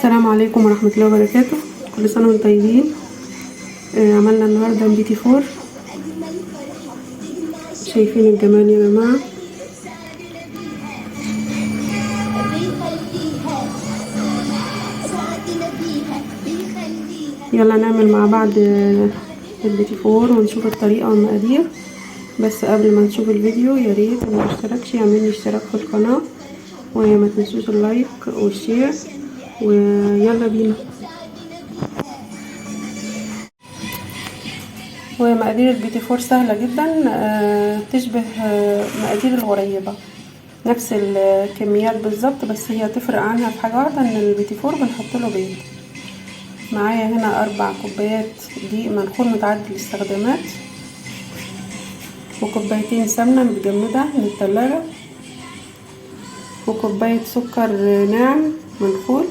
السلام عليكم ورحمة الله وبركاته. كل سنة وانتم طيبين. عملنا النهاردة البيتي فور. شايفين الجمال يا جماعة. يلا نعمل مع بعض البيتي فور ونشوف الطريقة والمقادير. بس قبل ما نشوف الفيديو يا ريت اللي مشتركش يعمل لي اشتراك في القناة، وما تنسوش اللايك والشير، ويلا بينا. ومقادير البيتي فور سهلة جدا، تشبه مقادير الغريبة، نفس الكميات بالظبط، بس هي تفرق عنها في حاجة واحدة، ان البيتي فور بنحط له بيض. معايا هنا 4 كوبايات دقيق منخول متعدد الاستخدامات، وكوبايتين سمنة متجمدة من التلاجة، وكوباية سكر ناعم منخول،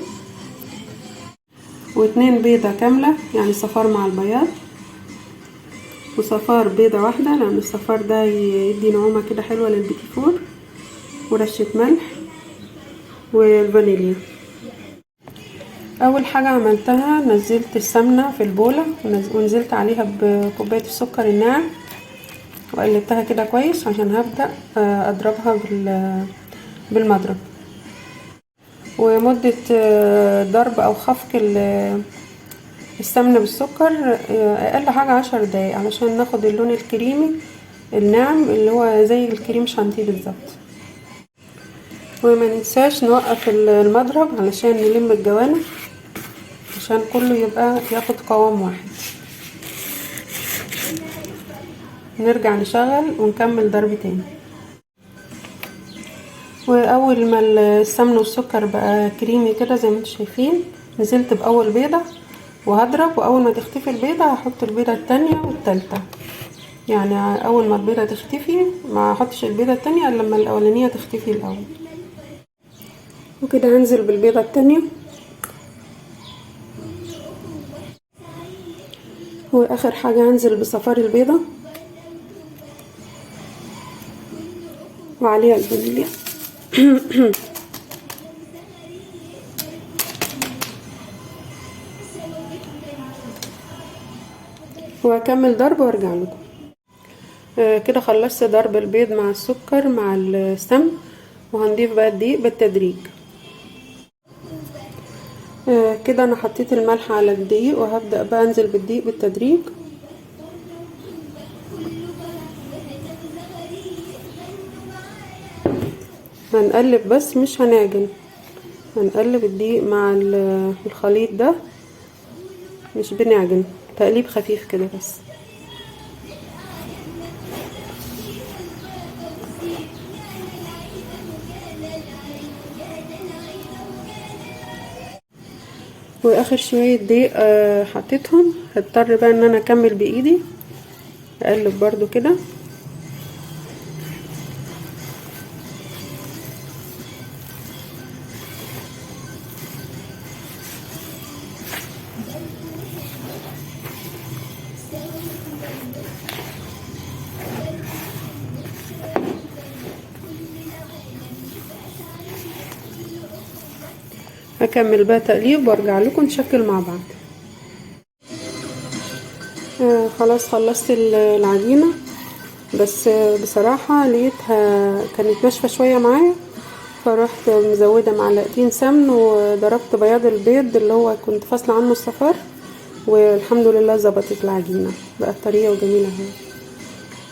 و2 بيضة كاملة يعني صفار مع البياض، وصفار بيضة واحدة لان الصفار ده يدي نعومة كده حلوة للبيتي فور، ورشة ملح، والفانيليا. اول حاجة عملتها نزلت السمنة في البولة ونزلت عليها بكوباية السكر الناعم، وقلبتها كده كويس عشان هبدأ اضربها بالمضرب. ومدة ضرب او خفق السمنة بالسكر اقل حاجة 10 دقايق علشان ناخد اللون الكريمي الناعم اللي هو زي الكريم شانتيه بالظبط. وما ننساش نوقف المضرب علشان نلم الجوانب عشان كله يبقى ياخد قوام واحد. نرجع نشغل ونكمل ضرب تاني. واول ما السمن والسكر بقى كريمي كده زي ما انتم شايفين، نزلت باول بيضة وهضرب، واول ما تختفي البيضة هحط البيضة التانية والتالتة، يعني اول ما البيضة تختفي ما احطش البيضة التانية الا لما الاولانية تختفي الاول. وكده هنزل بالبيضة التانية، واخر حاجة هنزل بصفار البيضة وعليها الفانيليا. وهكمل ضرب وارجع لكم. كده خلصت ضرب البيض مع السكر مع السمن، وهنضيف بقى الدقيق بالتدريج. كده انا حطيت الملح على الدقيق، وهبدأ بقى انزل بالدقيق بالتدريج. هنقلب بس مش هنعجن، هنقلب الدقيق مع الخليط ده، مش بنعجن، تقليب خفيف كده بس. واخر شوية دقيق حطيتهم، هضطر بقى ان انا اكمل بايدي اقلب برضو كده. هكمل بقى تقليب وارجع لكم نشكل مع بعض. خلاص خلصت العجينة، بس بصراحة لقيتها كانت ناشفة شوية معايا، فرحت مزودة معلقتين سمن وضربت بياض البيض اللي هو كنت فاصلة عنه الصفار، والحمد لله ظبطت العجينة بقت طرية وجميلة اهي.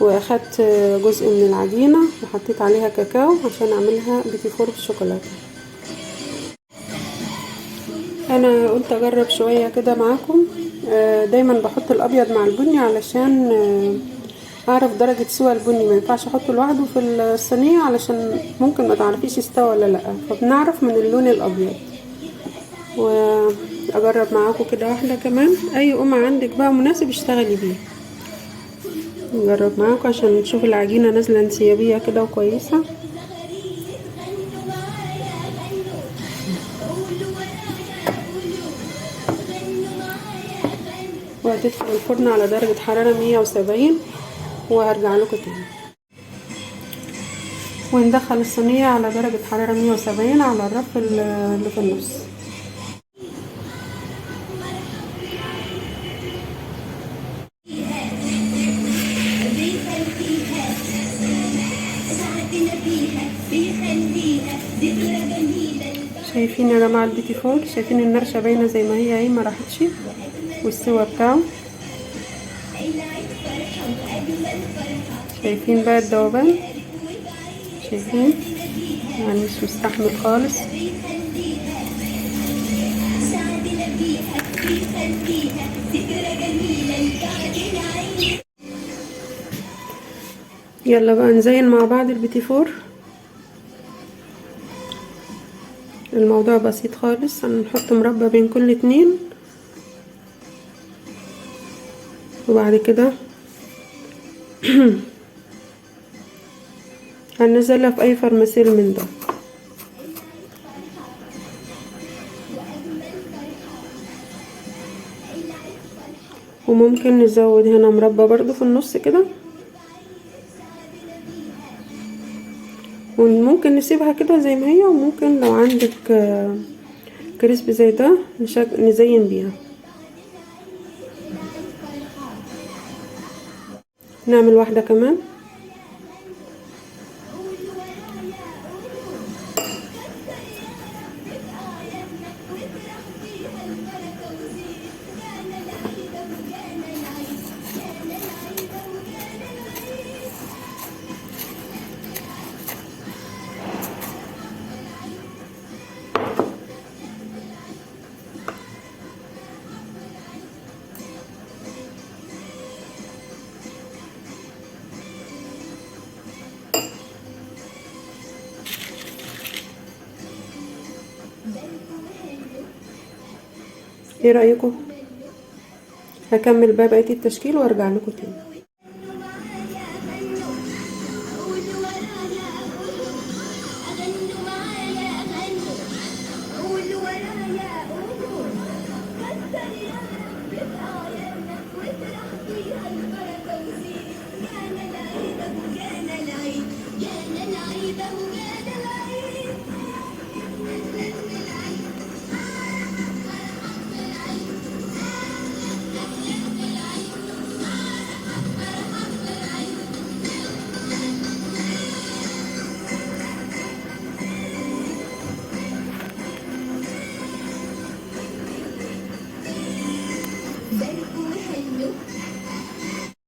واخدت جزء من العجينة وحطيت عليها كاكاو عشان اعملها بيتي فور بالشوكولاتة. انا قلت اجرب شوية كده معاكم. دايما بحط الابيض مع البني علشان اعرف درجة سوى البني، ما ينفعش احطه لوحده في الصينية علشان ممكن ما تعرفيش استوى ولا لا، فبنعرف من اللون الابيض. واجرب معاكم كده واحدة كمان، اي قمع عندك بقى مناسب اشتغلي بيه. نجرب معاكم عشان نشوف العجينة نازلة انسيابية كده وكويسة. وهتدخل الفرن على درجة حرارة 170، وهرجع لكم تاني. وندخل الصينية على درجة حرارة 170 على الرف اللي في النص. شايفين يا جماعه البيتي فور، شايفين النقشه باينه زي ما هي اهي، ما راحتش، والسوا بتاعه شايفين بقى الذوبان، شايفين يعني مش مستحمل خالص. يلا بقى نزين مع بعض البيتي فور. الموضوع بسيط خالص، هنحط مربى بين كل اتنين، وبعد كده هننزلها في اي فرماسيل من ده. وممكن نزود هنا مربى برضو في النص كده، وممكن نسيبها كده زي ما هي، وممكن لو عندك كريسب زي ده نزين بيها. نعمل واحدة كمان. ايه رأيكم؟ هكمل بقى بقية التشكيل وارجع لكم تاني.